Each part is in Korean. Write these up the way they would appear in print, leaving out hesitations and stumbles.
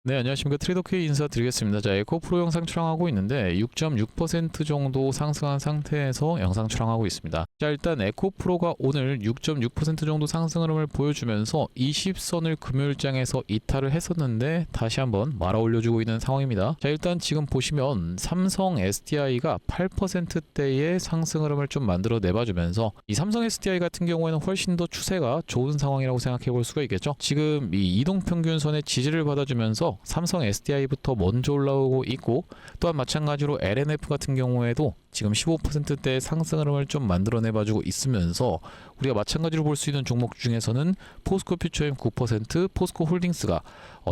네, 안녕하십니까. 트레이더K 인사드리겠습니다. 자, 에코프로 영상 촬영하고 있는데 6.6% 정도 상승한 상태에서 영상 촬영하고 있습니다. 자, 일단 에코프로가 오늘 6.6% 정도 상승 흐름을 보여주면서 20선을 금요일장에서 이탈을 했었는데 다시 한번 말아 올려주고 있는 상황입니다. 자, 일단 지금 보시면 삼성 SDI가 8%대의 상승 흐름을 좀 만들어 내봐주면서 이 삼성 SDI 같은 경우에는 훨씬 더 추세가 좋은 상황이라고 생각해 볼 수가 있겠죠. 지금 이 이동평균선의 지지를 받아주면서 삼성 SDI부터 먼저 올라오고 있고, 또한 마찬가지로 LNF 같은 경우에도 지금 15%대 상승 흐름을 좀 만들어내봐주고 있으면서 우리가 마찬가지로 볼 수 있는 종목 중에서는 포스코 퓨처엠 9%, 포스코 홀딩스가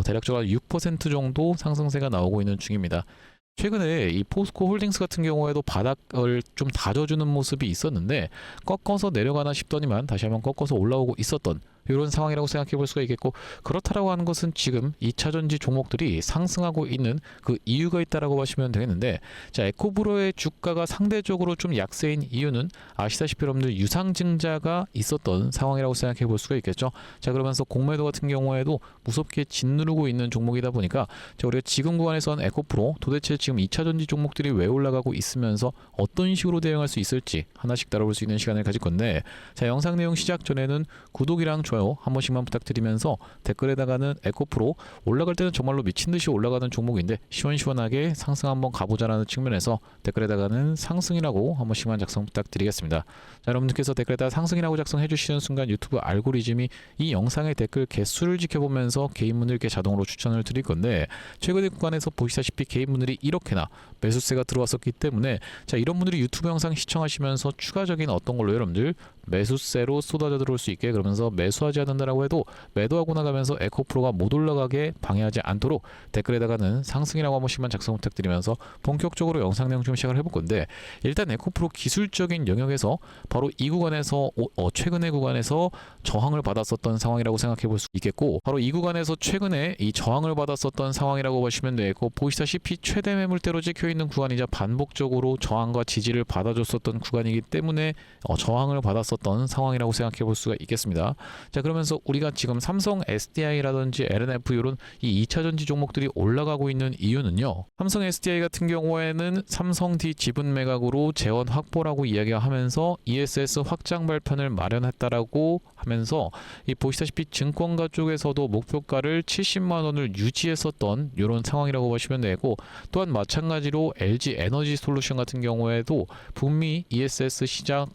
대략적으로 6% 정도 상승세가 나오고 있는 중입니다. 최근에 이 포스코 홀딩스 같은 경우에도 바닥을 좀 다져주는 모습이 있었는데 꺾어서 내려가나 싶더니만 다시 한번 꺾어서 올라오고 있었던 이런 상황이라고 생각해 볼 수가 있겠고, 그렇다라고 하는 것은 지금 2차전지 종목들이 상승하고 있는 그 이유가 있다라고 보시면 되겠는데, 자, 에코프로의 주가가 상대적으로 좀 약세인 이유는 아시다시피 여러분들 유상증자가 있었던 상황이라고 생각해 볼 수가 있겠죠. 자, 그러면서 공매도 같은 경우에도 무섭게 짓누르고 있는 종목이다 보니까, 자, 우리가 지금 구간에서는 에코프로 도대체 지금 2차전지 종목들이 왜 올라가고 있으면서 어떤 식으로 대응할 수 있을지 하나씩 다뤄볼 수 있는 시간을 가질 건데, 자, 영상 내용 시작 전에는 구독이랑 좋아요 한 번씩만 부탁드리면서 댓글에다가는 에코프로 올라갈 때는 정말로 미친듯이 올라가는 종목인데 시원시원하게 상승 한번 가보자라는 측면에서 댓글에다가는 상승이라고 한 번씩만 작성 부탁드리겠습니다. 자, 여러분들께서 댓글에다 상승이라고 작성해 주시는 순간 유튜브 알고리즘이 이 영상의 댓글 개수를 지켜보면서 개인분들께 자동으로 추천을 드릴 건데, 최근의 구간에서 보시다시피 개인분들이 이렇게나 매수세가 들어왔었기 때문에, 자, 이런 분들이 유튜브 영상 시청하시면서 추가적인 어떤 걸로 여러분들 매수세로 쏟아져 들어올 수 있게, 그러면서 매수하지 않는다라고 해도 매도하고 나가면서 에코프로가 못 올라가게 방해하지 않도록 댓글에다가는 상승이라고 한 번씩만 작성 부탁드리면서 본격적으로 영상 내용 좀 시작을 해볼 건데, 일단 에코프로 기술적인 영역에서 바로 이 구간에서 최근의 구간에서 저항을 받았었던 상황이라고 생각해 볼 수 있겠고, 바로 이 구간에서 최근에 이 저항을 받았었던 상황이라고 보시면 되고, 보시다시피 최대 매물대로 찍혀 있는 구간이자 반복적으로 저항과 지지를 받아줬었던 구간이기 때문에 저항을 받았었던 상황이라고 생각해 볼 수가 있겠습니다. 자, 그러면서 우리가 지금 삼성 SDI라든지 LNF 이런 이 2차전지 종목들이 올라가고 있는 이유는요, 삼성 SDI 같은 경우에는 삼성D 지분 매각으로 재원 확보라고 이야기하면서 ESS 확장 발판을 마련했다라고 하면서, 이 보시다시피 증권가 쪽에서도 목표가를 70만 원을 유지했었던 이런 상황이라고 보시면 되고, 또한 마찬가지로 LG 에너지 솔루션 같은 경우에도 북미 ESS 시장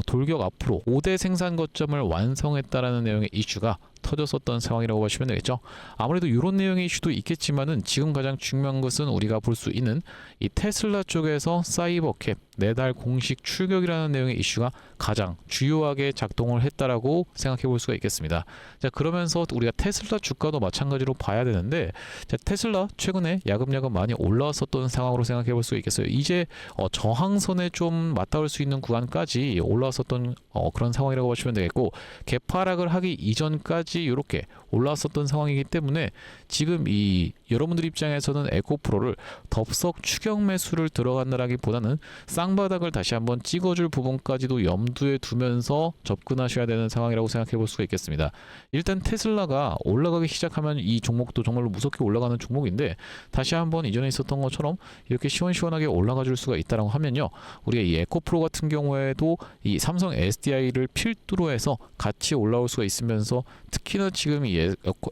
돌격 앞으로 5대 생산 거점을 완성했다라는 내용의 이슈가 터졌었던 상황이라고 보시면 되겠죠. 아무래도 이런 내용의 이슈도 있겠지만은 지금 가장 중요한 것은 우리가 볼 수 있는 이 테슬라 쪽에서 사이버캡 내달 공식 출격이라는 내용의 이슈가 가장 주요하게 작동을 했다라고 생각해 볼 수가 있겠습니다. 자, 그러면서 우리가 테슬라 주가도 마찬가지로 봐야 되는데, 자, 테슬라 최근에 야금야금 많이 올라왔었던 상황으로 생각해 볼 수가 있겠어요. 이제 저항선에 좀 맞닿을 수 있는 구간까지 올라왔었던 그런 상황이라고 보시면 되겠고, 개파락을 하기 이전까지 이렇게 올라왔었던 상황이기 때문에 지금 이 여러분들 입장에서는 에코프로를 덥석 추격 매수를 들어간다라기보다는 쌍바닥을 다시 한번 찍어줄 부분까지도 염두에 두면서 접근하셔야 되는 상황이라고 생각해 볼 수가 있겠습니다. 일단 테슬라가 올라가기 시작하면 이 종목도 정말로 무섭게 올라가는 종목인데, 다시 한번 이전에 있었던 것처럼 이렇게 시원시원하게 올라가 줄 수가 있다고 하면요, 우리가 이 에코프로 같은 경우에도 이 삼성 SDI를 필두로 해서 같이 올라올 수가 있으면서, 특히나 지금 이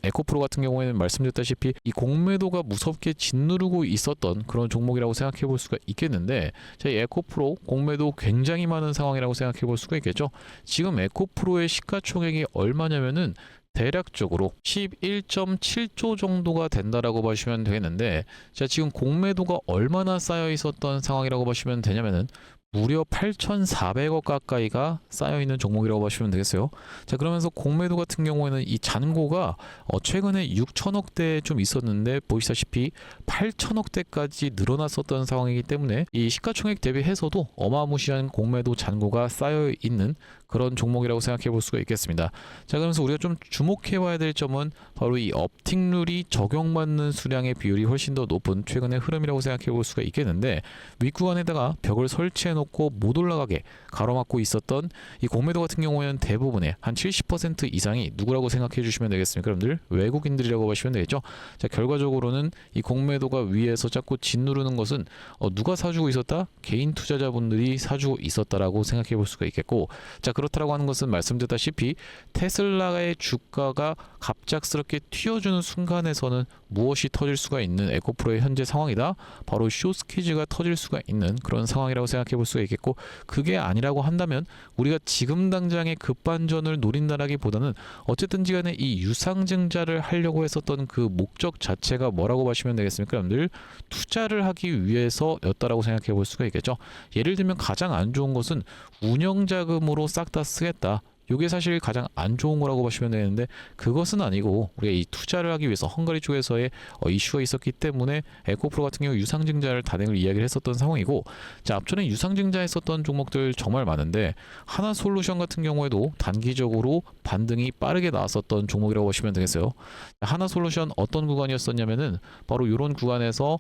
에코프로 같은 경우에는 말씀드렸다시피 이 공매도가 무섭게 짓누르고 있었던 그런 종목이라고 생각해 볼 수가 있겠는데, 자, 이 에코프로 공매도 굉장히 많은 상황이라고 생각해 볼 수가 있겠죠. 지금 에코프로의 시가총액이 얼마냐면은 대략적으로 11.7조 정도가 된다라고 보시면 되겠는데, 자, 지금 공매도가 얼마나 쌓여 있었던 상황이라고 보시면 되냐면은 무려 8,400억 가까이가 쌓여있는 종목이라고 보시면 되겠어요. 자, 그러면서 공매도 같은 경우에는 이 잔고가 최근에 6천억대 좀 있었는데 보시다시피 8천억대까지 늘어났었던 상황이기 때문에 이 시가총액 대비해서도 어마무시한 공매도 잔고가 쌓여있는 그런 종목이라고 생각해 볼 수가 있겠습니다. 자, 그러면서 우리가 좀 주목해 봐야 될 점은 바로 이 업틱률이 적용받는 수량의 비율이 훨씬 더 높은 최근의 흐름이라고 생각해 볼 수가 있겠는데, 윗구간에다가 벽을 설치해 놓은 해놓고 못 올라가게 가로막고 있었던 이 공매도 같은 경우에는 대부분의 한 70% 이상이 누구라고 생각해 주시면 되겠습니까? 여러분들 외국인들이라고 보시면 되겠죠. 자, 결과적으로는 이 공매도가 위에서 자꾸 짓누르는 것은 누가 사주고 있었다? 개인 투자자분들이 사주고 있었다라고 생각해 볼 수가 있겠고, 자, 그렇다라고 하는 것은 말씀드렸다시피 테슬라의 주가가 갑작스럽게 튀어주는 순간에서는 무엇이 터질 수가 있는 에코프로의 현재 상황이다. 바로 숏스퀴즈가 터질 수가 있는 그런 상황이라고 생각해 볼 수가 있겠고, 그게 아니라고 한다면 우리가 지금 당장의 급반전을 노린다라기보다는 어쨌든지 간에 이 유상증자를 하려고 했었던 그 목적 자체가 뭐라고 보시면 되겠습니까? 여러분들 투자를 하기 위해서였다라고 생각해 볼 수가 있겠죠. 예를 들면 가장 안 좋은 것은 운영자금으로 싹 다 쓰겠다. 이게 사실 가장 안 좋은 거라고 보시면 되는데, 그것은 아니고 우리가 이 투자를 하기 위해서 헝가리 쪽에서의 이슈가 있었기 때문에 에코프로 같은 경우 유상증자를 단행을 이야기를 했었던 상황이고, 자, 앞전에 유상증자 했었던 종목들 정말 많은데 하나솔루션 같은 경우에도 단기적으로 반등이 빠르게 나왔었던 종목이라고 보시면 되겠어요. 하나솔루션 어떤 구간이었었냐면은 바로 이런 구간에서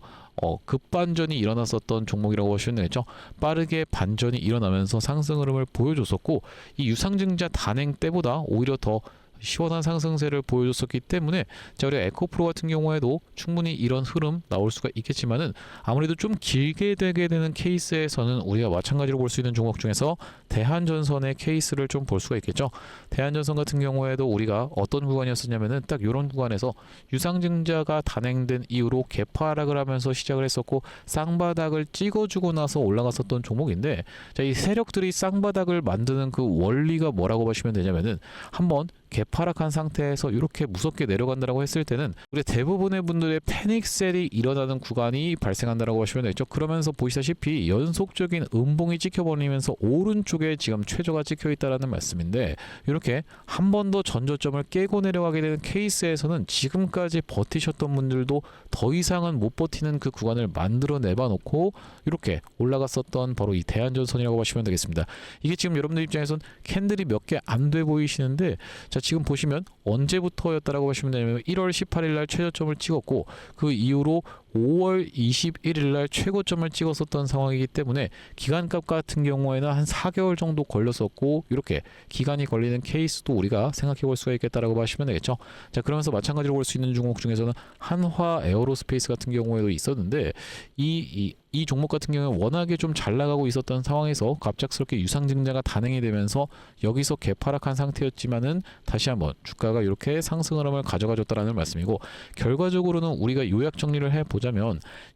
급반전이 일어났었던 종목이라고 보시면 되겠죠. 빠르게 반전이 일어나면서 상승 흐름을 보여줬었고, 이 유상증자 단행 때보다 오히려 더 시원한 상승세를 보여줬었기 때문에, 자, 우리가 에코프로 같은 경우에도 충분히 이런 흐름 나올 수가 있겠지만은 아무래도 좀 길게 되게 되는 케이스에서는 우리가 마찬가지로 볼 수 있는 종목 중에서 대한전선의 케이스를 좀 볼 수가 있겠죠. 대한전선 같은 경우에도 우리가 어떤 구간이었었냐면은 딱 이런 구간에서 유상증자가 단행된 이후로 개파락을 하면서 시작을 했었고 쌍바닥을 찍어주고 나서 올라갔었던 종목인데, 자, 이 세력들이 쌍바닥을 만드는 그 원리가 뭐라고 보시면 되냐면은 한번 개파락한 상태에서 이렇게 무섭게 내려간다라고 했을 때는 우리 대부분의 분들의 패닉셀이 일어나는 구간이 발생한다라고 보시면 되겠죠. 그러면서 보시다시피 연속적인 음봉이 찍혀버리면서 오른쪽에 지금 최저가 찍혀 있다라는 말씀인데, 이렇게 한 번 더 전저점을 깨고 내려가게 되는 케이스에서는 지금까지 버티셨던 분들도 더 이상은 못 버티는 그 구간을 만들어 내봐 놓고 이렇게 올라갔었던 바로 이 대한전선이라고 보시면 되겠습니다. 이게 지금 여러분들 입장에선 캔들이 몇 개 안 돼 보이시는데, 자, 지금 보시면 언제부터였다라고 보시면 되냐면 1월 18일 날 최저점을 찍었고 그 이후로 5월 21일 날 최고점을 찍었었던 상황이기 때문에 기간값 같은 경우에는 한 4개월 정도 걸렸었고, 이렇게 기간이 걸리는 케이스도 우리가 생각해 볼 수가 있겠다라고 보시면 되겠죠. 자, 그러면서 마찬가지로 볼 수 있는 종목 중에서는 한화 에어로스페이스 같은 경우에도 있었는데, 이 종목 같은 경우는 워낙에 좀 잘 나가고 있었던 상황에서 갑작스럽게 유상증자가 단행이 되면서 여기서 개파락한 상태였지만은 다시 한번 주가가 이렇게 상승 흐름을 가져가줬다라는 말씀이고, 결과적으로는 우리가 요약 정리를 해보자면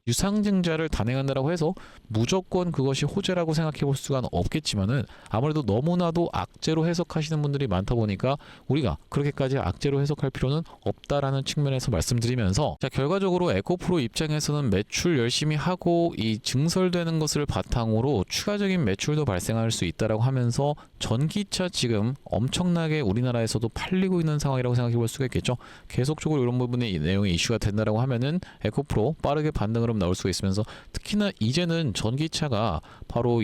유상증자를 단행한다라고 해서 무조건 그것이 호재라고 생각해 볼 수가 없겠지만은 아무래도 너무나도 악재로 해석하시는 분들이 많다 보니까 우리가 그렇게까지 악재로 해석할 필요는 없다라는 측면에서 말씀드리면서, 자, 결과적으로 에코프로 입장에서는 매출 열심히 하고 이 증설되는 것을 바탕으로 추가적인 매출도 발생할 수 있다라고 하면서 전기차 지금 엄청나게 우리나라에서도 팔리고 있는 상황이라고 생각해 볼 수가 있겠죠. 계속적으로 이런 부분에 이 내용이 이슈가 된다라고 하면은 에코프로 빠르게 반등 흐름 나올 수가 있으면서, 특히나 이제는 전기차가 바로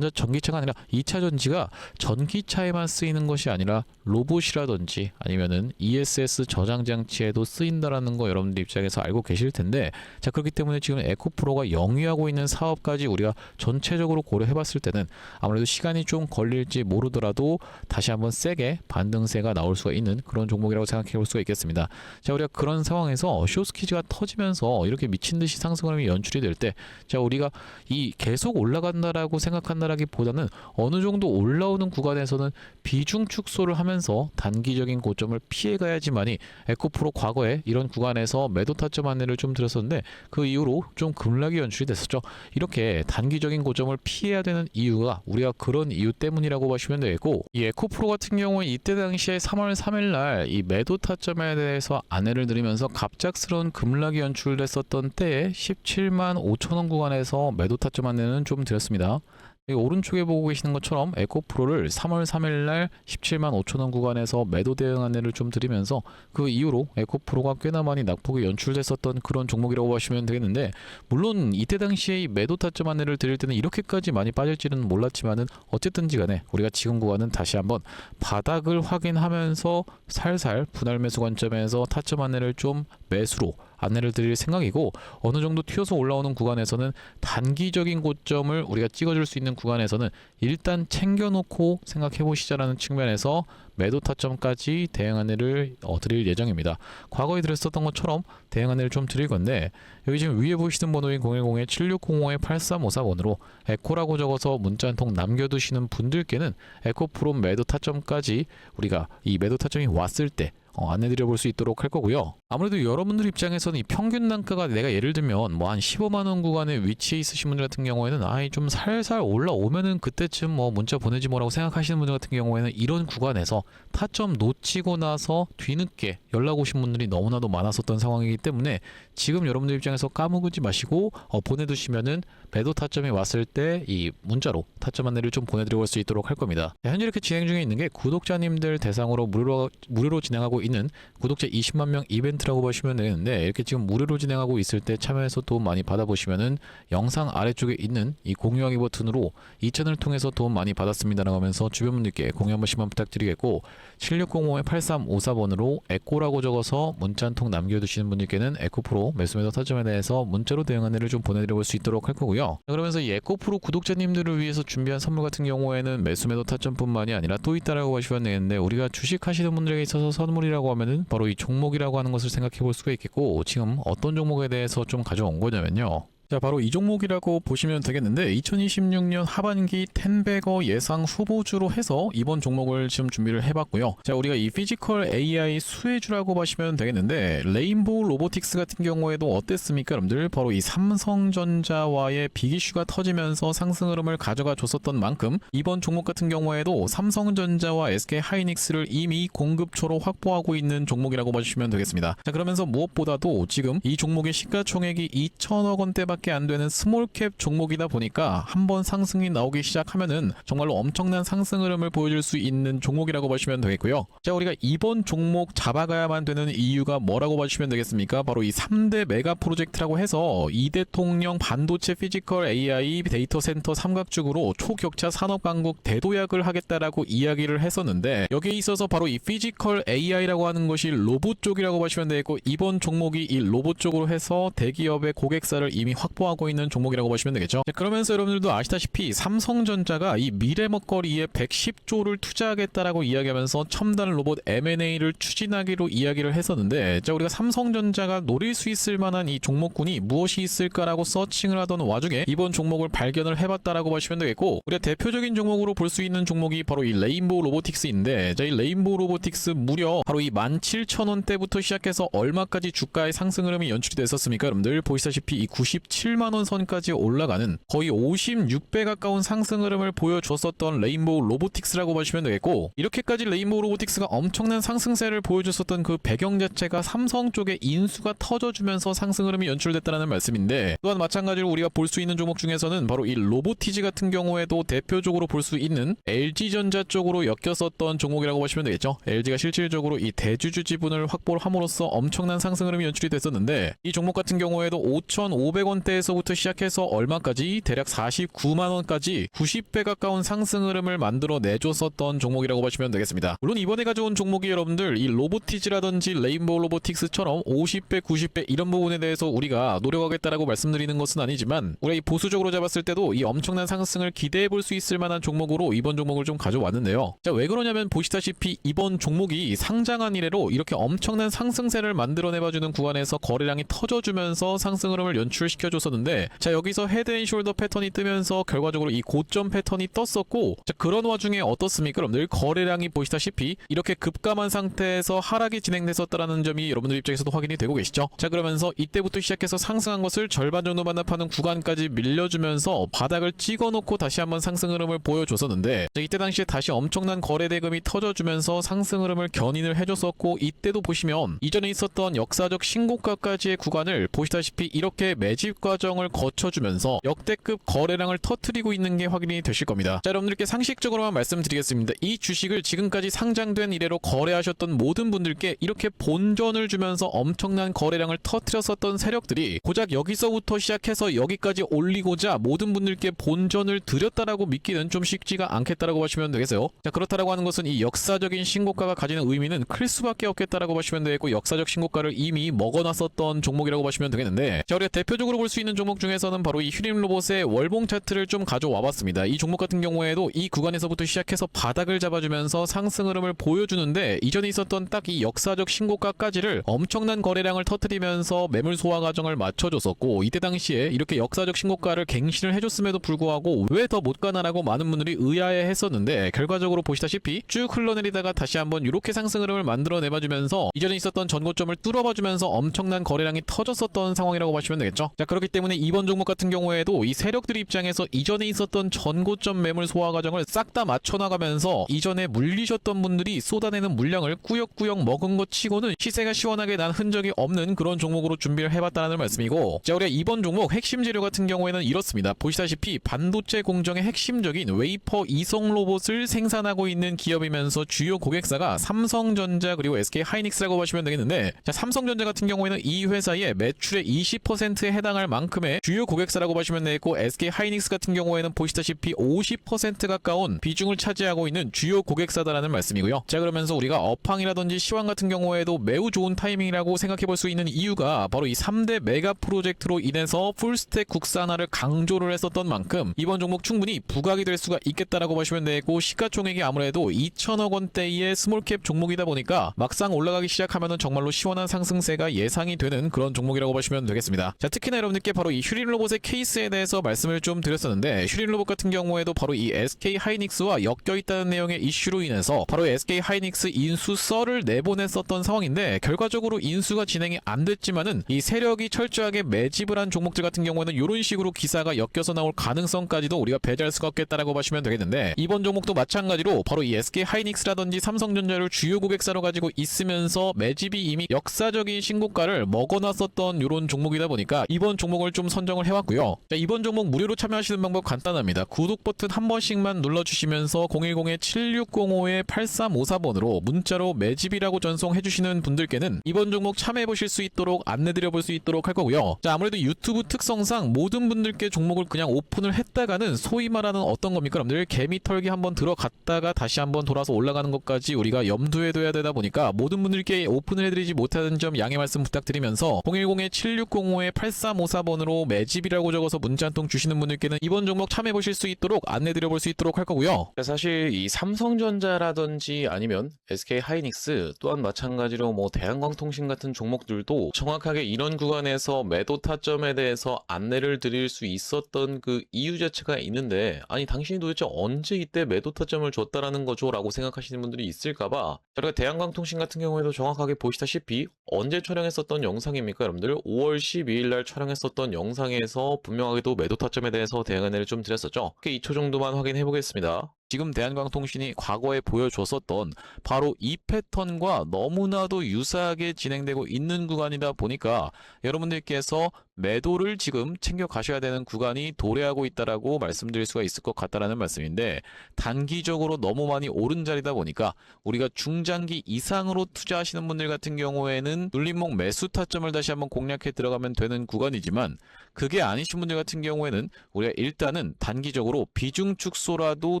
전기차가 아니라 2차 전지가 전기차에만 쓰이는 것이 아니라 로봇이라든지 아니면은 ESS 저장 장치에도 쓰인다라는 거 여러분들 입장에서 알고 계실 텐데, 자, 그렇기 때문에 지금 에코프로가 영위하고 있는 사업까지 우리가 전체적으로 고려해 봤을 때는 아무래도 시간이 좀 걸릴지 모르더라도 다시 한번 세게 반등세가 나올 수가 있는 그런 종목이라고 생각해 볼 수가 있겠습니다. 자, 우리가 그런 상황에서 숏스퀴즈가 터지면서 이렇게 미친 듯이 상승 흐름이 연출이 될 때, 자, 우리가 이 계속 올라간다라고 생각한다라기보다는 어느 정도 올라오는 구간에서는 비중 축소를 하면서 단기적인 고점을 피해 가야지만이, 에코프로 과거에 이런 구간에서 매도 타점 안내를 좀 드렸었는데 그 이후로 좀 급락이 연출이 됐었죠. 이렇게 단기적인 고점을 피해야 되는 이유가 우리가 그런 이유 때문이라고 보시면 되겠고, 이 에코프로 같은 경우는 이때 당시에 3월 3일 날 이 매도 타점에 대해서 안내를 드리면서 갑작스러운 급락이 연출됐었던 때에 17만 5천 원 구간에서 매도 타점 안내는 좀 드렸습니다. 오른쪽에 보고 계시는 것처럼 에코프로를 3월 3일 날 17만 5천 원 구간에서 매도 대응 안내를 좀 드리면서 그 이후로 에코프로가 꽤나 많이 낙폭이 연출됐었던 그런 종목이라고 보시면 되겠는데, 물론 이때 당시에 이 매도 타점 안내를 드릴 때는 이렇게까지 많이 빠질지는 몰랐지만은 어쨌든지 간에 우리가 지금 구간은 다시 한번 바닥을 확인하면서 살살 분할 매수 관점에서 타점 안내를 좀 매수로 안내를 드릴 생각이고, 어느 정도 튀어서 올라오는 구간에서는 단기적인 고점을 우리가 찍어줄 수 있는 구간에서는 일단 챙겨놓고 생각해 보시자라는 측면에서 매도 타점까지 대응 안내를 드릴 예정입니다. 과거에 드렸었던 것처럼 대응 안내를 좀 드릴 건데, 여기 지금 위에 보시는 번호인 010-7605-8354번으로 에코라고 적어서 문자 한 통 남겨두시는 분들께는 에코프로 매도 타점까지 우리가 이 매도 타점이 왔을 때 안내드려 볼 수 있도록 할 거고요. 아무래도 여러분들 입장에서는 이 평균 단가가 내가 예를 들면 뭐 한 15만 원 구간에 위치해 있으신 분들 같은 경우에는 좀 살살 올라오면은 그때쯤 뭐 문자 보내지 뭐라고 생각하시는 분들 같은 경우에는 이런 구간에서 타점 놓치고 나서 뒤늦게 연락 오신 분들이 너무나도 많았었던 상황이기 때문에 지금 여러분들 입장에서 까먹지 마시고 보내두시면은 매도 타점이 왔을 때 이 문자로 타점 안내를 좀 보내드려 볼 수 있도록 할 겁니다. 현재 이렇게 진행 중에 있는 게 구독자님들 대상으로 무료로 진행하고 있는 구독자 20만 명 이벤트라고 보시면 되는데, 이렇게 지금 무료로 진행하고 있을 때 참여해서 도움 많이 받아보시면은 영상 아래쪽에 있는 이 공유하기 버튼으로 이 채널을 통해서 도움 많이 받았습니다라고 하면서 주변 분들께 공유 한 번씩만 부탁드리겠고, 7605-8354번으로 에코라고 적어서 문자 한 통 남겨두시는 분들께는 에코프로 매수매도 타점에 대해서 문자로 대응 안내를 좀 보내드려 볼 수 있도록 할 거고요. 그러면서 이 에코프로 구독자님들을 위해서 준비한 선물 같은 경우에는 매수매도 타점뿐만이 아니라 또 있다라고 보시면 되겠는데, 우리가 주식 하시는 분들에게 있어서 선물이라고 하면은 바로 이 종목이라고 하는 것을 생각해 볼 수가 있겠고, 지금 어떤 종목에 대해서 좀 가져온 거냐면요. 자, 바로 이 종목이라고 보시면 되겠는데, 2026년 하반기 텐베거 예상 후보주로 해서 이번 종목을 지금 준비를 해봤고요. 자, 우리가 이 피지컬 AI 수혜주라고 보시면 되겠는데, 레인보우 로보틱스 같은 경우에도 어땠습니까, 여러분들? 바로 이 삼성전자와의 빅이슈가 터지면서 상승 흐름을 가져가 줬었던 만큼 이번 종목 같은 경우에도 삼성전자와 SK하이닉스를 이미 공급처로 확보하고 있는 종목이라고 보시면 되겠습니다. 자, 그러면서 무엇보다도 지금 이 종목의 시가총액이 2천억 원대밖에 안 되는 스몰캡 종목이다 보니까 한번 상승이 나오기 시작하면은 정말로 엄청난 상승 흐름을 보여줄 수 있는 종목이라고 보시면 되겠고요. 자, 우리가 이번 종목 잡아가야만 되는 이유가 뭐라고 보시면 되겠습니까? 바로 이 3대 메가 프로젝트라고 해서 이대통령 반도체 피지컬 AI 데이터 센터 삼각죽으로 초격차 산업 강국 대도약을 하겠다라고 이야기를 했었는데, 여기에 있어서 바로 이 피지컬 AI라고 하는 것이 로봇 쪽이라고 보시면 되겠고, 이번 종목이 이 로봇 쪽으로 해서 대기업의 고객사를 이미 확보하고 있는 종목이라고 보시면 되겠죠. 자, 그러면서 여러분들도 아시다시피 삼성전자가 이 미래 먹거리에 110조를 투자하겠다라고 이야기하면서 첨단 로봇 M&A를 추진하기로 이야기를 했었는데, 자, 우리가 삼성전자가 노릴 수 있을 만한 이 종목군이 무엇이 있을까라고 서칭을 하던 와중에 이번 종목을 발견을 해봤다라고 보시면 되겠고, 우리가 대표적인 종목으로 볼 수 있는 종목이 바로 이 레인보우 로보틱스인데, 자, 이 레인보우 로보틱스 무려 바로 이 17,000원대부터 시작해서 얼마까지 주가의 상승 흐름이 연출이 됐었습니까? 여러분들 보시다시피 이 97만원 선까지 올라가는 거의 56배 가까운 상승 흐름을 보여줬었던 레인보우 로보틱스라고 보시면 되겠고, 이렇게까지 레인보우 로보틱스가 엄청난 상승세를 보여줬었던 그 배경 자체가 삼성 쪽에 인수가 터져주면서 상승 흐름이 연출됐다는 말씀인데, 또한 마찬가지로 우리가 볼 수 있는 종목 중에서는 바로 이 로보티지 같은 경우에도 대표적으로 볼 수 있는 LG전자 쪽으로 엮였었던 종목이라고 보시면 되겠죠. LG가 실질적으로 이 대주주 지분을 확보를 함으로써 엄청난 상승 흐름이 연출이 됐었는데, 이 종목 같은 경우에도 5,500원대에서부터 시작해서 얼마까지 대략 49만원까지 90배 가까운 상승 흐름을 만들어 내줬었던 종목이라고 보시면 되겠습니다. 물론 이번에 가져온 종목이 여러분들 이 로보티지라든지 레인보우 로보틱스처럼 50배 90배 이런 부분에 대해서 우리가 노력하겠다라고 말씀드리는 것은 아니지만, 우리가 이 보수적으로 잡았을 때도 이 엄청난 상승을 기대해 볼 수 있을 만한 종목으로 이번 종목을 좀 가져왔는데요. 자, 왜 그러냐면 보시다시피 이번 종목이 상장한 이래로 이렇게 엄청난 상승세를 만들어내봐주는 구간에서 거래량이 터져주면서 상승 흐름을 연출시켜줬었는데, 자, 여기서 헤드앤숄더 패턴이 뜨면서 결과적으로 이 고점 패턴이 떴었고, 자, 그런 와중에 어떻습니까? 여러분들 거래량이 보시다시피 이렇게 급감한 상태에서 하락이 진행됐었다라는 점이 여러분들 입장에서도 확인이 되고 계시죠. 자, 그러면서 이때부터 시작해서 상승한 것을 절반 정도 반납하는 구간까지 밀려주면서 바닥을 찍어놓고 다시 한번 상승 흐름을 보여줬었는데, 자, 이때 당시에 다시 엄청난 거래 대금이 터져주면서 상승 흐름을 견인을 해줬었고, 이때도 보시면 이전에 있었던 역사적 신고가까지의 구간을 보시다시피 이렇게 매집 과정을 거쳐주면서 역대급 거래량을 터뜨리고 있는 게 확인이 되실 겁니다. 자, 여러분들께 상식적으로만 말씀드리겠습니다. 이 주식을 지금까지 상장된 이래로 거래하셨던 모든 분들께 이렇게 본전을 주면서 엄청난 거래량을 터뜨렸었던 세력들이 고작 여기서부터 시작해서 여기까지 올리고자 모든 분들께 본전을 드렸다라고 믿기는 좀 쉽지가 않겠다라고 보시면 되겠어요. 자, 그렇다라고 하는 것은 이 역사적인 신고가가 가지는 의미는 클 수밖에 없겠다라고 보시면 되겠고, 역사적 신고가를 이미 먹어놨었던 종목이라고 보시면 되겠는데, 자, 우리가 대표적으로 볼 수 있는 종목 중에서는 바로 이 휴림로봇의 월봉 차트를 좀 가져와 봤습니다. 이 종목 같은 경우에도 이 구간에서부터 시작해서 바닥을 잡아주면서 상승 흐름을 보여주는데, 이전에 있었던 딱 이 역사적 신고가까지를 엄청난 거래량을 터뜨리면서 매물 소화 과정을 맞춰줬었고, 이때 당시에 이렇게 역사적 신고가를 갱신을 해줬음에도 불구하고 왜 더 못 가나라고 많은 분들이 의아해 했었는데, 결과적으로 보시다시피 쭉 흘러내리다가 다시 한번 이렇게 상승 흐름을 만들어내봐주면서 이전에 있었던 전고점을 뚫어봐주면서 엄청난 거래량이 터졌었던 상황이라고 보시면 되겠죠. 자, 그렇기 때문에 이번 종목 같은 경우에도 이 세력들 입장에서 이전에 있었던 전고점 매물 소화 과정을 싹 다 맞춰나가면서 이전에 물리셨던 분들이 쏟아내는 물량을 꾸역꾸역 먹은 것 치고는 시세가 시원하게 난 흔적이 없는 그런 종목으로 준비를 해봤다는 말씀이고, 자, 우리가 이번 종목 핵심 재료 같은 경우에는 이렇습니다. 보시다시피 반도체 공정의 핵심적인 웨이퍼 이송 로봇을 생산하고 있는 기업이면서 주요 고객사가 삼성전자 그리고 SK하이닉스라고 보시면 되겠는데, 자, 삼성전자 같은 경우에는 이 회사의 매출의 20%에 해당할 만큼의 주요 고객사라고 보시면 되겠고, SK하이닉스 같은 경우에는 보시다시피 50% 가까운 비중을 차지하고 있는 주요 고객사다라는 말씀이고요. 자, 그러면서 우리가 업황이라든지 시황 같은 경우에도 매우 좋은 타이밍이라고 생각해 볼 수 있는 이유가 바로 이 3대 메가 프로젝트로 인해서 풀스택 국산화를 강조를 했었던 만큼 이번 종목 충분히 부각이 될 수가 있겠다라고 보시면 되고, 시가총액이 아무래도 2천억 원대의 스몰캡 종목이다 보니까 막상 올라가기 시작하면은 정말로 시원한 상승세가 예상이 되는 그런 종목이라고 보시면 되겠습니다. 자, 특히나 여러분들께 바로 이 휴림로봇의 케이스에 대해서 말씀을 좀 드렸었는데, 휴림로봇 같은 경우에도 바로 이 SK하이닉스와 엮여 있다는 내용의 이슈로 인해서 바로 SK하이닉스 인수 썰을 내보냈었던 상황인데, 결과적으로 인수가 진행이 안 됐지만은 이 세력이 철저하게 매집을 한 종목들 같은 경우에는 이런 식으로 기사가 엮여서 나올 가능성까지도 우리가 배제할 수가 없겠다라고 보시면 되겠는데, 이번 종목도 마찬가지로 바로 이 SK하이닉스라든지 삼성전자를 주요 고객사로 가지고 있으면서 매집이 이미 역사적인 신고가를 먹어놨었던 이런 종목이다 보니까 이번 종목을 좀 선정을 해왔고요. 자, 이번 종목 무료로 참여하시는 방법 간단합니다. 구독 버튼 한 번씩만 눌러주시면서 010-7605-8354번으로 문자로 매집이라고 전송해주시는 분들께는 이번 종목 참여해보실 수 있도록 안내드려볼 수 있도록 할 거고요. 자, 아무래도 유튜브 특성상 모든 분들께 종목을 그냥 오픈을 했다가는 소위 말하는 어떤 겁니까? 여러분들 개미털기 한번 들어갔다가 다시 한번 돌아서 올라가는 것까지 우리가 염두에 둬야 되다 보니까 모든 분들께 오픈을 해드리지 못하는 점 양해 말씀 부탁드리면서 010-7605-8354번으로 매집이라고 적어서 문자 한 통 주시는 분들께는 이번 종목 참여해보실 수 있도록 안내드려볼 수 있도록 할 거고요. 사실 이 삼성전자라든지 아니면 SK하이닉스 또한 마찬가지로 뭐 대한광통신 같은 종목들도 정확하게 이런 구간에서 매도 타점에 대해서 안내를 드릴 수 있었던 그 이유 자체가 있는데, 아니 당신이 도대체 언제 이때 매도 타점을 줬다라는 거죠? 라고 생각하시는 분들이 있을까봐 저희가 대한광통신 같은 경우에도 정확하게 보시다시피 언제 촬영했었던 영상입니까? 여러분들 5월 12일 날 촬영했었던 영상에서 분명하게도 매도 타점에 대해서 대응 안내를 좀 드렸었죠. 2초 정도만 확인해 보겠습니다. 지금 대한광통신이 과거에 보여줬었던 바로 이 패턴과 너무나도 유사하게 진행되고 있는 구간이다 보니까 여러분들께서 매도를 지금 챙겨 가셔야 되는 구간이 도래하고 있다라고 말씀드릴 수가 있을 것 같다라는 말씀인데, 단기적으로 너무 많이 오른 자리다 보니까 우리가 중장기 이상으로 투자하시는 분들 같은 경우에는 눌림목 매수 타점을 다시 한번 공략해 들어가면 되는 구간이지만, 그게 아니신 분들 같은 경우에는 우리가 일단은 단기적으로 비중 축소라도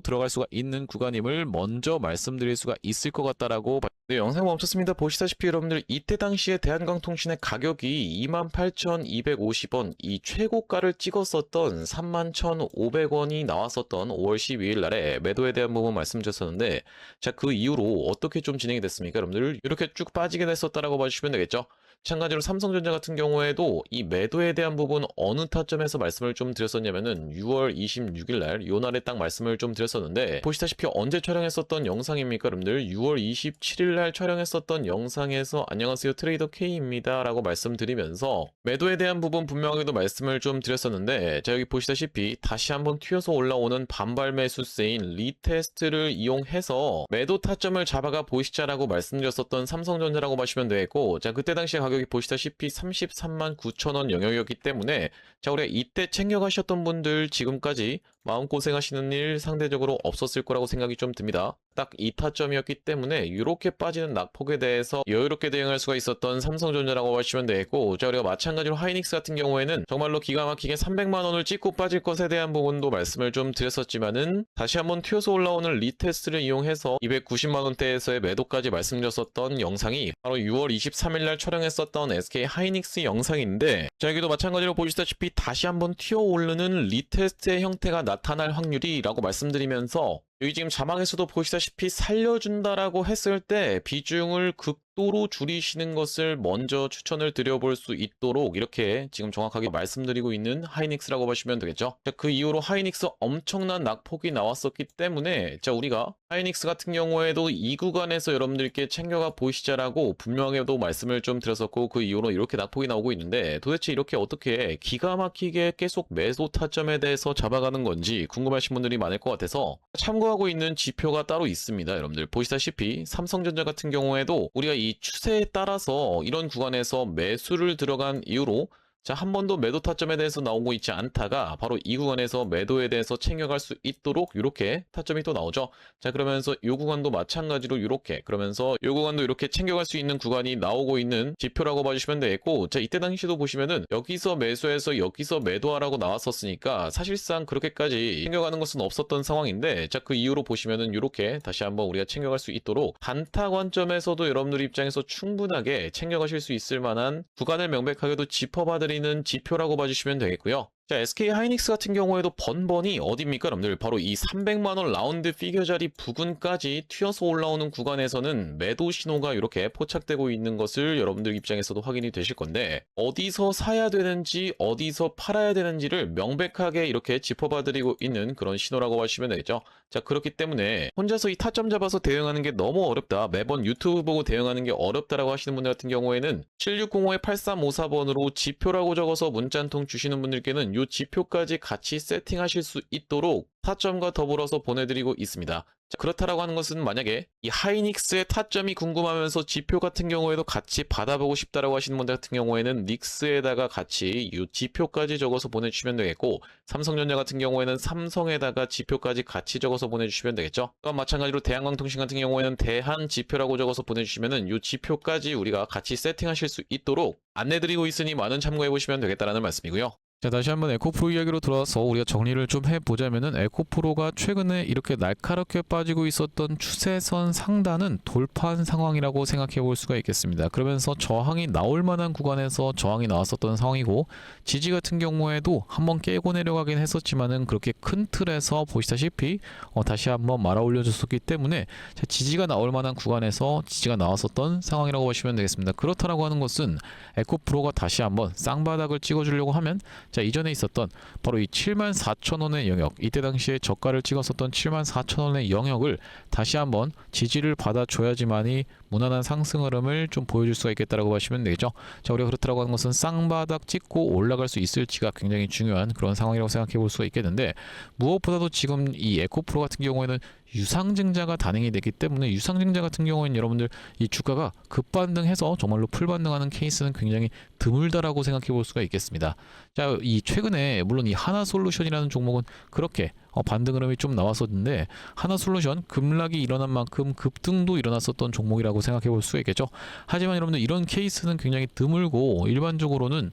들어갈 수가 있는 구간임을 먼저 말씀드릴 수가 있을 것 같다라고. 네, 영상 멈췄습니다. 보시다시피 여러분들 이때 당시에 대한광통신의 가격이 28,250원, 이 최고가를 찍었었던 31,500원이 나왔었던 5월 12일 날에 매도에 대한 부분 말씀드렸었는데, 자, 그 이후로 어떻게 좀 진행이 됐습니까? 여러분들 이렇게 쭉 빠지게 됐었다라고 봐주시면 되겠죠. 마찬가지로 삼성전자 같은 경우에도 이 매도에 대한 부분 어느 타점에서 말씀을 좀 드렸었냐면은 6월 26일 날 요 날에 딱 말씀을 좀 드렸었는데, 보시다시피 언제 촬영했었던 영상입니까? 여러분들 6월 27일 날 촬영했었던 영상에서 안녕하세요 트레이더 K입니다 라고 말씀드리면서 매도에 대한 부분 분명하게도 말씀을 좀 드렸었는데, 자, 여기 보시다시피 다시 한번 튀어서 올라오는 반발 매수세인 리테스트를 이용해서 매도 타점을 잡아가 보시자라고 말씀드렸었던 삼성전자라고 보시면 되겠고, 자, 그때 당시 가격 가격이 보시다시피 33만 9천 원 영역이었기 때문에 자, 우리가 이때 챙겨가셨던 분들 지금까지 마음고생하시는 일 상대적으로 없었을 거라고 생각이 좀 듭니다. 딱 이 타점이었기 때문에 이렇게 빠지는 낙폭에 대해서 여유롭게 대응할 수가 있었던 삼성전자라고 하시면 되겠고, 자, 우리가 마찬가지로 하이닉스 같은 경우에는 정말로 기가 막히게 300만 원을 찍고 빠질 것에 대한 부분도 말씀을 좀 드렸었지만은 다시 한번 튀어서 올라오는 리테스트를 이용해서 290만 원대에서의 매도까지 말씀드렸었던 영상이 바로 6월 23일 날 촬영했었던 SK 하이닉스 영상인데, 자, 여기도 마찬가지로 보시다시피 다시 한번 튀어 오르는 리테스트의 형태가 나타날 확률이라고 말씀드리면서 여기 지금 자막에서도 보시다시피 살려준다라고 했을 때 비중을 극도로 줄이시는 것을 먼저 추천을 드려볼 수 있도록 이렇게 지금 정확하게 말씀드리고 있는 하이닉스라고 보시면 되겠죠. 자, 그 이후로 하이닉스 엄청난 낙폭이 나왔었기 때문에 자, 우리가 하이닉스 같은 경우에도 이 구간에서 여러분들께 챙겨가 보시자라고 분명하게도 말씀을 좀 드렸었고, 그 이후로 이렇게 낙폭이 나오고 있는데 도대체 이렇게 어떻게 기가 막히게 계속 매도 타점에 대해서 잡아가는 건지 궁금하신 분들이 많을 것 같아서 참고하고 있는 지표가 따로 있습니다. 여러분들 보시다시피 삼성전자 같은 경우에도 우리가 이 추세에 따라서 이런 구간에서 매수를 들어간 이후로 자, 한 번도 매도 타점에 대해서 나오고 있지 않다가 바로 이 구간에서 매도에 대해서 챙겨갈 수 있도록 이렇게 타점이 또 나오죠. 자, 그러면서 이 구간도 마찬가지로 이렇게, 그러면서 이 구간도 이렇게 챙겨갈 수 있는 구간이 나오고 있는 지표라고 봐주시면 되겠고, 자, 이때 당시도 보시면은 여기서 매수해서 여기서 매도하라고 나왔었으니까 사실상 그렇게까지 챙겨가는 것은 없었던 상황인데, 자, 그 이후로 보시면은 이렇게 다시 한번 우리가 챙겨갈 수 있도록 단타 관점에서도 여러분들 입장에서 충분하게 챙겨가실 수 있을 만한 구간을 명백하게도 짚어봐드리는 지표라고 봐주시면 되겠고요. 자, SK 하이닉스 같은 경우에도 번번이 어디입니까, 여러분들? 바로 이 300만 원 라운드 피겨 자리 부근까지 튀어서 올라오는 구간에서는 매도 신호가 이렇게 포착되고 있는 것을 여러분들 입장에서도 확인이 되실 건데, 어디서 사야 되는지 어디서 팔아야 되는지를 명백하게 이렇게 짚어봐드리고 있는 그런 신호라고 하시면 되겠죠. 자, 그렇기 때문에 혼자서 이 타점 잡아서 대응하는 게 너무 어렵다, 매번 유튜브 보고 대응하는 게 어렵다라고 하시는 분들 같은 경우에는 7605-8354번으로 지표라고 적어서 문자 한 통 주시는 분들께는 이 지표까지 같이 세팅하실 수 있도록 타점과 더불어서 보내드리고 있습니다. 자, 그렇다라고 하는 것은 만약에 이 하이닉스의 타점이 궁금하면서 지표 같은 경우에도 같이 받아보고 싶다라고 하시는 분들 같은 경우에는 닉스에다가 같이 이 지표까지 적어서 보내주시면 되겠고, 삼성전자 같은 경우에는 삼성에다가 지표까지 같이 적어서 보내주시면 되겠죠. 또한 마찬가지로 대한광통신 같은 경우에는 대한 지표라고 적어서 보내주시면은 이 지표까지 우리가 같이 세팅하실 수 있도록 안내드리고 있으니 많은 참고해보시면 되겠다라는 말씀이고요. 자, 다시 한번 에코프로 이야기로 돌아와서 우리가 정리를 좀 해보자면은, 에코프로가 최근에 이렇게 날카롭게 빠지고 있었던 추세선 상단은 돌파한 상황이라고 생각해 볼 수가 있겠습니다. 그러면서 저항이 나올 만한 구간에서 저항이 나왔었던 상황이고, 지지 같은 경우에도 한번 깨고 내려가긴 했었지만은 그렇게 큰 틀에서 보시다시피 다시 한번 말아 올려줬었기 때문에 자, 지지가 나올 만한 구간에서 지지가 나왔었던 상황이라고 보시면 되겠습니다. 그렇다라고 하는 것은 에코프로가 다시 한번 쌍바닥을 찍어주려고 하면 자, 이전에 있었던 바로 이 74,000원의 영역, 이때 당시에 저가를 찍었었던 74,000원의 영역을 다시 한번 지지를 받아줘야지만이 무난한 상승 흐름을 좀 보여줄 수가 있겠다라고 보시면 되겠죠. 자, 우리가 그렇다라고 하는 것은 쌍바닥 찍고 올라갈 수 있을지가 굉장히 중요한 그런 상황이라고 생각해 볼 수가 있겠는데, 무엇보다도 지금 이 에코프로 같은 경우에는 유상증자가 단행이 됐기 때문에, 유상증자 같은 경우에는 여러분들 이 주가가 급반등해서 정말로 풀반등하는 케이스는 굉장히 드물다라고 생각해 볼 수가 있겠습니다. 자, 이 최근에 물론 이 하나솔루션이라는 종목은 그렇게 반등 흐름이 좀 나왔었는데, 하나솔루션 급락이 일어난 만큼 급등도 일어났었던 종목이라고 생각해 볼 수 있겠죠. 하지만 여러분들 이런 케이스는 굉장히 드물고 일반적으로는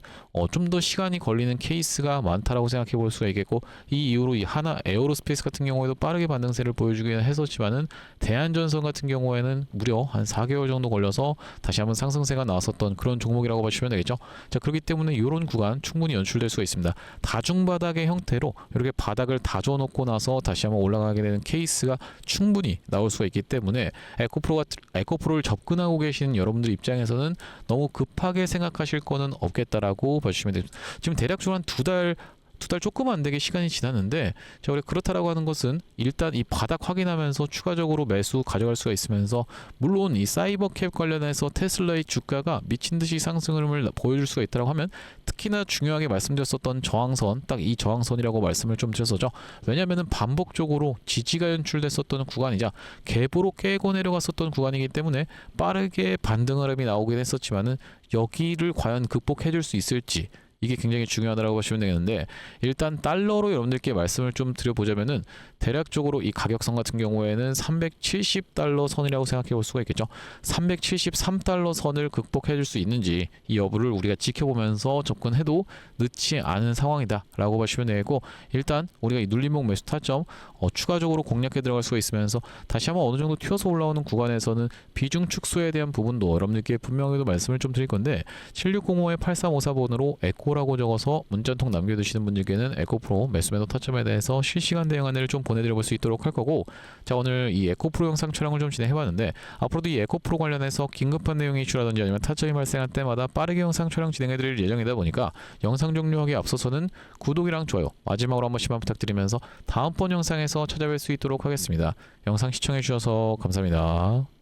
좀 더 시간이 걸리는 케이스가 많다라고 생각해 볼 수가 있겠고, 이 이후로 이 하나 에어로스페이스 같은 경우에도 빠르게 반등세를 보여주기는 했었지만은 대한전선 같은 경우에는 무려 한 4개월 정도 걸려서 다시 한번 상승세가 나왔었던 그런 종목이라고 보시면 되겠죠. 자, 그렇기 때문에 이런 구간 충분히 연출될 수가 있습니다. 다중바닥의 형태로 이렇게 바닥을 다져놓고 나서 다시 한번 올라가게 되는 케이스가 충분히 나올 수가 있기 때문에 에코프로를 접근하고 계시는 여러분들 입장에서는 너무 급하게 생각하실 거는 없겠다라고 봐주시면 됩니다. 지금 대략적으로 한 두 달 두 달 조금 안 되게 시간이 지났는데 자, 우리 그렇다라고 하는 것은 일단 이 바닥 확인하면서 추가적으로 매수 가져갈 수가 있으면서 물론 이 사이버캡 관련해서 테슬라의 주가가 미친 듯이 상승을 보여줄 수가 있다고 하면 특히나 중요하게 말씀드렸었던 저항선 딱 이 저항선이라고 말씀을 좀 드렸었죠. 왜냐하면은 반복적으로 지지가 연출됐었던 구간이자 갭으로 깨고 내려갔었던 구간이기 때문에 빠르게 반등 흐름이 나오긴 했었지만은 여기를 과연 극복해줄 수 있을지 이게 굉장히 중요하다고 보시면 되겠는데 일단 달러로 여러분들께 말씀을 좀 드려보자면은 대략적으로 이 가격선 같은 경우에는 370달러 선이라고 생각해 볼 수가 있겠죠. 373달러 선을 극복해 줄 수 있는지 이 여부를 우리가 지켜보면서 접근해도 늦지 않은 상황이다 라고 보시면 되고 일단 우리가 이 눌림목 매수 타점 추가적으로 공략해 들어갈 수가 있으면서 다시 한번 어느 정도 튀어서 올라오는 구간에서는 비중 축소에 대한 부분도 여러분들께 분명히도 말씀을 좀 드릴 건데 7605-8354번으로 에코라고 적어서 문자 한 통 남겨두시는 분들께는 에코프로 매수 매도 타점에 대해서 실시간 대응 안내를 좀 보내드려 볼 수 있도록 할 거고 자 오늘 이 에코프로 영상 촬영을 좀 진행해봤는데 앞으로도 이 에코프로 관련해서 긴급한 내용이 이슈라든지 아니면 타점이 발생할 때마다 빠르게 영상 촬영 진행해드릴 예정이다 보니까 영상 종료하기 앞서서는 구독이랑 좋아요 마지막으로 한 번씩만 부탁드리면서 다음번 영상에서 찾아뵐 수 있도록 하겠습니다. 영상 시청해주셔서 감사합니다.